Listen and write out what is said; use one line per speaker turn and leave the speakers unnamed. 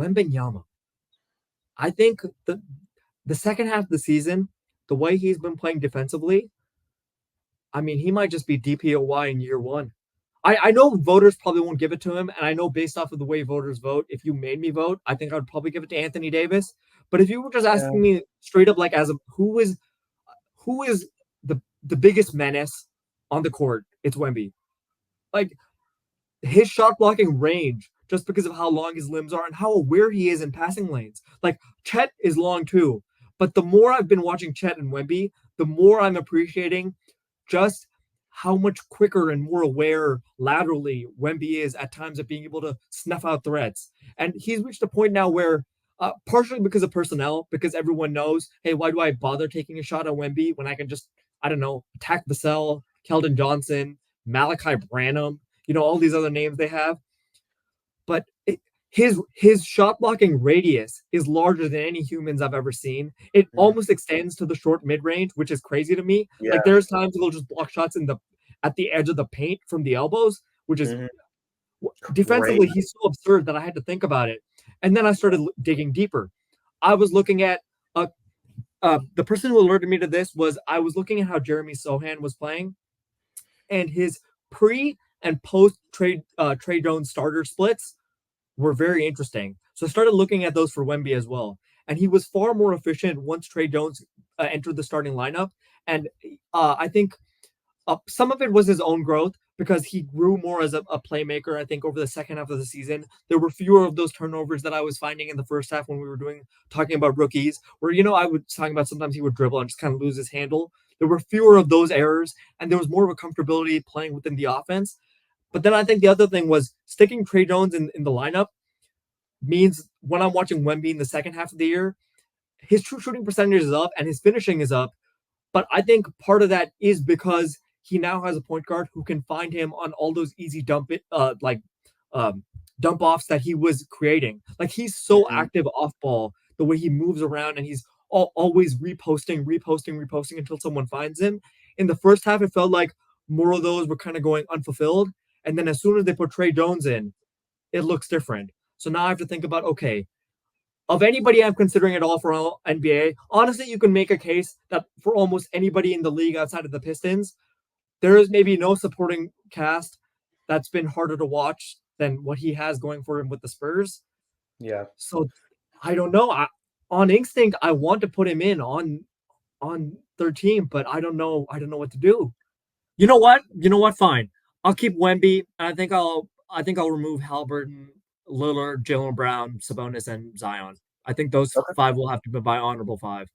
Wembanyama. I think the second half of the season, the way he's been playing defensively, I mean, he might just be DPOY in year one. I know voters probably won't give it to him, and I know based off of the way voters vote, if you made me vote, I think I would probably give it to Anthony Davis. But if you were just
Yeah.
asking me straight up, like as a who is the biggest menace on the court, it's Wemby. Like his shot blocking range, just because of how long his limbs are and how aware he is in passing lanes. Like Chet is long too, but the more I've been watching Chet and Wemby, the more I'm appreciating just how much quicker and more aware laterally Wemby is at times at being able to snuff out threats. And he's reached a point now where, partially because of personnel, because everyone knows, hey, why do I bother taking a shot at Wemby when I can just, I don't know, attack Vassell, Keldon Johnson, Malachi Branham, all these other names they have. But his shot blocking radius is larger than any humans I've ever seen. It
Mhm.
almost extends to the short mid range, which is crazy to me. Like
Yeah.
there's times he'll just block shots at the edge of the paint from the elbows, which is
Mhm.
defensively
Crazy.
he's so absurd that I had to think about it. And then I started digging deeper. I was looking at the person who alerted me to this was I was looking at how Jeremy Sohan was playing and his pre and post Trey Jones starter splits were very interesting. So I started looking at those for Wemby as well. And he was far more efficient once Trey Jones entered the starting lineup. And I think some of it was his own growth because he grew more as a playmaker. I think over the second half of the season, there were fewer of those turnovers that I was finding in the first half when we were talking about rookies, where I would talking about sometimes he would dribble and just kind of lose his handle. There were fewer of those errors, and there was more of a comfortability playing within the offense. But then I think the other thing was sticking Trey Jones in the lineup means when I'm watching Wemby in the second half of the year, his true shooting percentage is up and his finishing is up. But I think part of that is because he now has a point guard who can find him on all those easy um, dump offs that he was creating. Like he's so
Mhm.
active off ball, the way he moves around and he's always reposting until someone finds him. In the first half, it felt like more of those were kind of going unfulfilled. And then as soon as they put Trey Jones in, it looks different. So now I have to think about okay, of anybody I'm considering at all for NBA, honestly, you can make a case that for almost anybody in the league outside of the Pistons, there is maybe no supporting cast that's been harder to watch than what he has going for him with the Spurs.
Yeah.
So I don't know. On instinct, I want to put him in on third team, but I don't know. I don't know what to do. You know what? You know what? Fine. I'll keep Wemby. And I think I'll remove Halliburton, Lillard, Jalen Brown, Sabonis, and Zion. I think those
Okay.
five will have to be by honorable five.